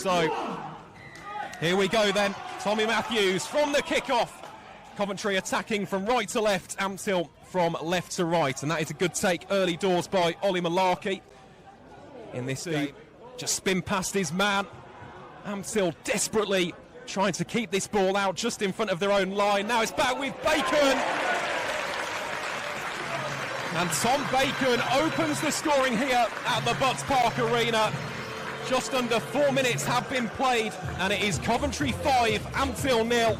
So, here we go then. Tommy Matthews from the kickoff. Coventry attacking from right to left, Ampthill from left to right. And that is a good take early doors by Ollie Malarkey in this game. Just spin past his man. Ampthill desperately trying to keep this ball out just in front of their own line. Now it's back with Bacon. And Tom Bacon opens the scoring here at the Butts Park Arena. Just under 4 minutes have been played, and it is Coventry 5, Ampthill 0.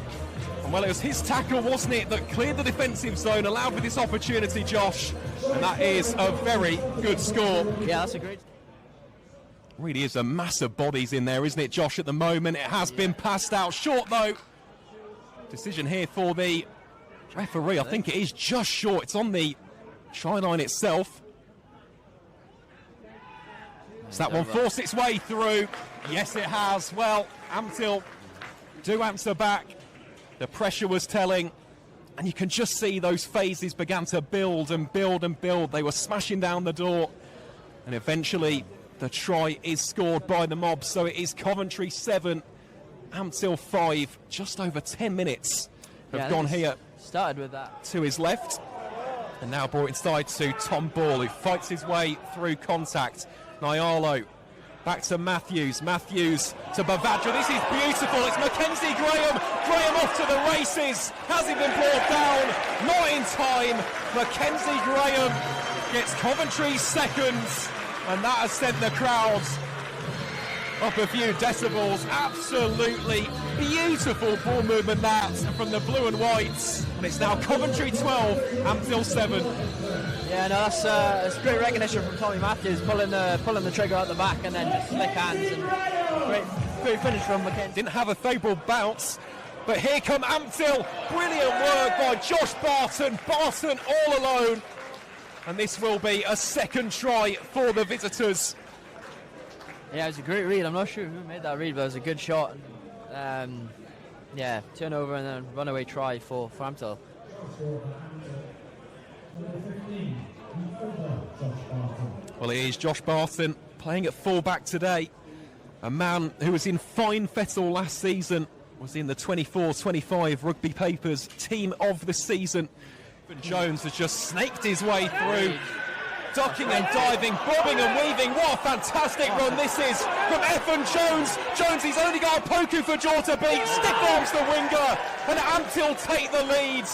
And well, it was his tackle, wasn't it, that cleared the defensive zone, allowed for this opportunity, Josh. And that is a very good score. Yeah, that's a great... Really is a mass of bodies in there, isn't it, Josh, at the moment? It has been passed out short, though. Decision here for the referee. I think it is just short. It's on the try line itself. Has that one forced its way through? Yes, it has. Well, Ampthill do answer back. The pressure was telling, and you can just see those phases began to build and build and build. They were smashing down the door, and eventually the try is scored by the mob. So it is Coventry 7, Ampthill 5. Just over 10 minutes have gone here. Started with that. To his left, and now brought inside to Tom Ball, who fights his way through contact. Nyalo back to Matthews. Matthews to Bavadra. This is beautiful. It's Mackenzie Graham. Graham off to the races. Has he been brought down? Not in time. Mackenzie Graham gets Coventry's seconds, and that has sent the crowds up a few decibels. Absolutely beautiful ball movement that from the blue and whites. And it's now Coventry 12, Ampthill 7. Yeah, no, that's great recognition from Tommy Matthews, pulling the trigger out the back and then just slick hands, and great finish from McKenzie. Didn't have a favourable bounce, but here come Ampthill. Brilliant work by Josh Barton. Barton all alone, and this will be a second try for the visitors. Yeah, it was a great read. I'm not sure who made that read, but it was a good shot. Yeah, turnover and then runaway try for Ampthill. Well, it is Josh Barton playing at full-back today. A man who was in fine fettle last season, was in the 24-25 Rugby Papers Team of the Season. Jones has just snaked his way through, ducking and diving, bobbing and weaving. What a fantastic run this is from Evan Jones. Jones, he's only got a Poku for Jaw to beat. Stiff arms the winger, and Ampthill take the lead.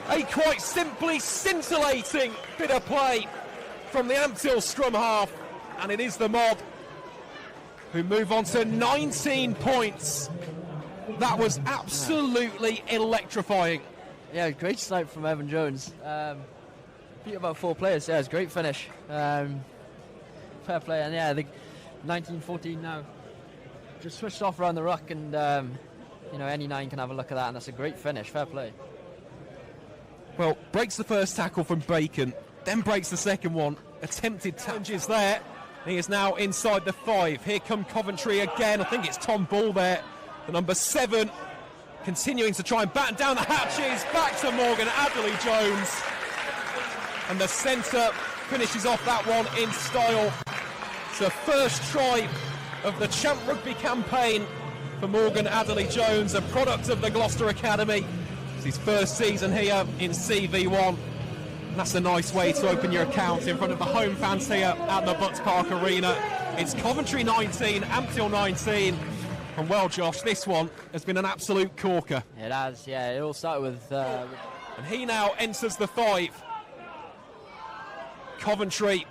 A quite simply scintillating bit of play from the Ampthill scrum half, and it is the mob who move on to 19 points. That was absolutely electrifying. Yeah, great snipe from Evan Jones. Beat about 4 players. Yeah, it's a great finish. Fair play, and yeah, the 19-14 now. Just switched off around the ruck, and any 9 can have a look at that, and that's a great finish. Fair play. Well, breaks the first tackle from Bacon, then breaks the second one. Attempted challenges there. He is now inside the 5. Here come Coventry again. I think it's Tom Ball there, the number 7, continuing to try and batten down the hatches. Back to Morgan Adderley-Jones. And the centre finishes off that one in style. It's the first try of the Champ Rugby campaign for Morgan Adderley-Jones, a product of the Gloucester Academy. It's his first season here in CV1. And that's a nice way to open your account in front of the home fans here at the Butts Park Arena. It's Coventry 19, Ampthill 19. And well, Josh, this one has been an absolute corker. It has, yeah. It all started with... And he now enters the 5. Coventry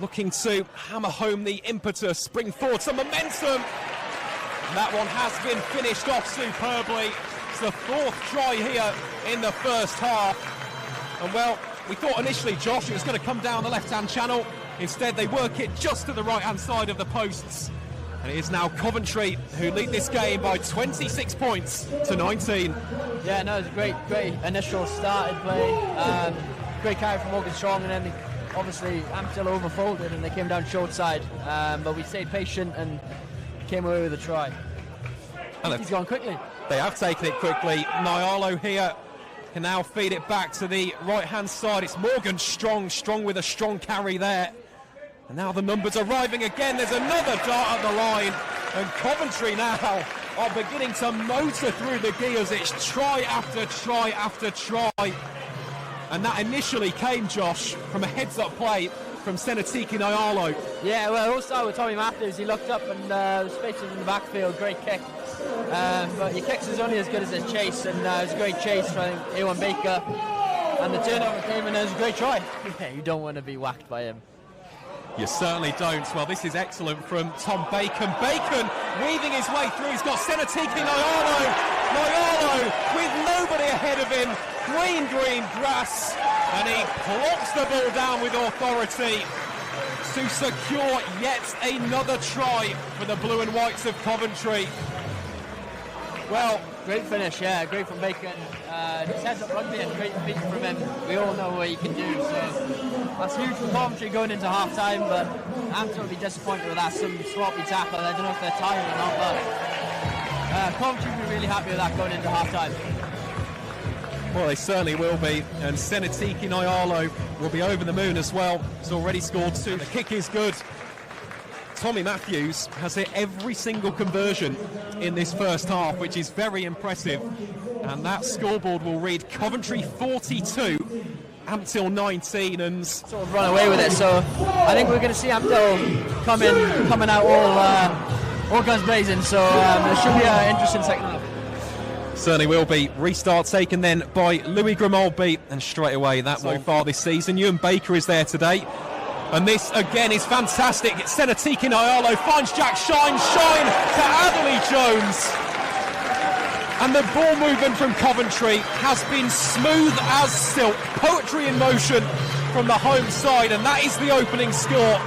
looking to hammer home the impetus, bring forward some momentum. And that one has been finished off superbly. It's the 4th try here in the first half. And well, we thought initially, Josh, it was going to come down the left-hand channel. Instead, they work it just to the right-hand side of the posts. And it is now Coventry who lead this game by 26 points to 19. Yeah, no, it was a great initial started play. Great carry from Morgan Strong, and then obviously Ampthill overfolded and they came down short side. But we stayed patient and came away with a try. He's gone quickly. They have taken it quickly. Nyalo here can now feed it back to the right-hand side. It's Morgan Strong with a strong carry there. And now the numbers arriving again. There's another dart at the line. And Coventry now are beginning to motor through the gears. It's try after try after try. And that initially came, Josh, from a heads-up play from Senatiki Nyalo. Yeah, well, it all started with Tommy Matthews. He looked up and the space was in the backfield. Great kick. But your kicks is only as good as his chase, and it was a great chase from Ewan Baker. And the turnover came and it was a great try. Yeah, you don't want to be whacked by him. You certainly don't. Well, this is excellent from Tom Bacon. Bacon weaving his way through. He's got Senatiki Nyalo. Nyalo with nobody ahead of him. Green grass. And he plops the ball down with authority to secure yet another try for the Blue and Whites of Coventry. Well, great finish, yeah, great from Bacon. He sets up rugby and great feet from him. We all know what he can do, so that's huge for Coventry going into half-time, but Ampthill will be disappointed with that, some sloppy tackle. I don't know if they're tired or not, but Coventry will be really happy with that going into half-time. Well, they certainly will be, and Senatiki Nyalo will be over the moon as well. He's already scored 2. The kick is good. Tommy Matthews has hit every single conversion in this first half, which is very impressive. And that scoreboard will read Coventry 42, Ampthill 19, and sort of run away with it. So I think we're going to see Ampthill coming out all guns blazing. So there should be an interesting second half. Certainly will be. Restart taken then by Louis Grimaldi, and straight away that so far this season. Ewan Baker is there today. And this again is fantastic. It's Senatiki Nyalo finds Jack Shine to Adderley Jones. And the ball movement from Coventry has been smooth as silk. Poetry in motion from the home side, and that is the opening score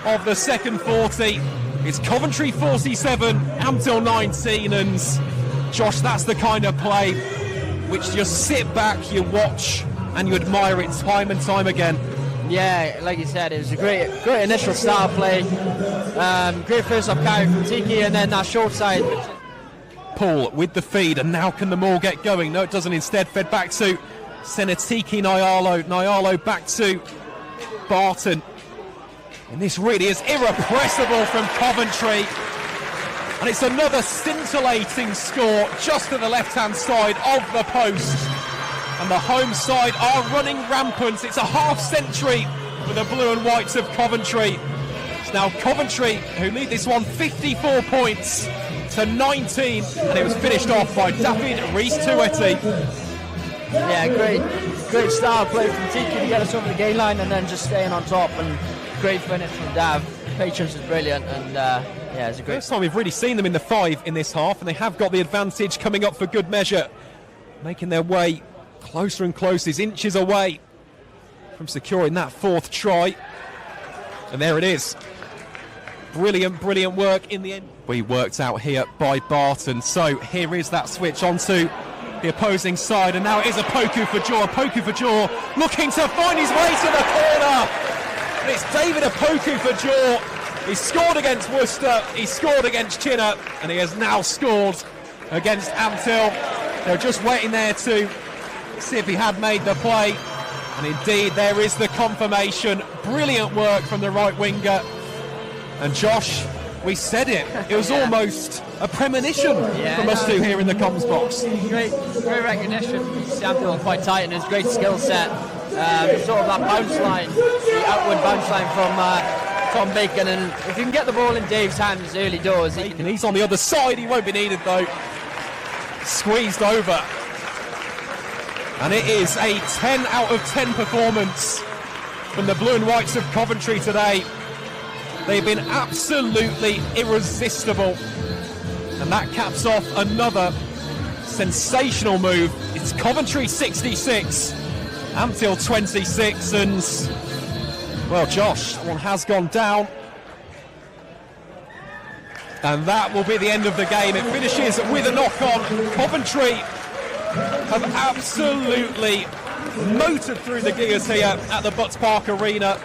of the second 40. It's Coventry 47, Ampthill 19, and Josh, that's the kind of play which you sit back, you watch, and you admire it time and time again. Yeah, like you said, it was a great initial start play. Great first up carry from Tiki, and then that short side. Paul with the feed, and now can the maul get going? No, it doesn't. Instead, fed back to Senatiki Nyalo. Nyalo back to Barton. And this really is irrepressible from Coventry. And it's another scintillating score just to the left-hand side of the post. And the home side are running rampant. It's a half century for the Blue and Whites of Coventry. It's now Coventry who lead this one 54 points to 19, and it was finished off by David Rees-Tueti. Yeah, great style play from Tiki to get us over the gain line, and then just staying on top, and great finish from Dav. Patience is brilliant, and yeah, it's a great. First time we've really seen them in the 5 in this half, and they have got the advantage coming up for good measure, making their way closer and closer, inches away from securing that 4th try. And there it is. Brilliant work in the end. We worked out here by Barton. So here is that switch onto the opposing side, and now it is a Poku for Jaw looking to find his way to the corner. And it's David Opoku for Jaw. He scored against Worcester, he scored against Chinner, and he has now scored against Ampthill. They were just waiting there to see if he had made the play, and indeed there is the confirmation. Brilliant work from the right winger. And Josh, we said it was almost a premonition from us two here in the comms box. Great recognition. Ampthill quite tight, and his great skill set. Sort of that bounce line, the outward bounce line from Tom Bacon, and if you can get the ball in Dave's hands early doors, he's on the other side. He won't be needed though. Squeezed over. And it is a 10 out of 10 performance from the Blue and Whites of Coventry today. They've been absolutely irresistible. And that caps off another sensational move. It's Coventry 66, Ampthill 26, and, well, Josh, that one has gone down. And that will be the end of the game. It finishes with a knock-on. Coventry have absolutely motored through the gears here at the Butts Park Arena.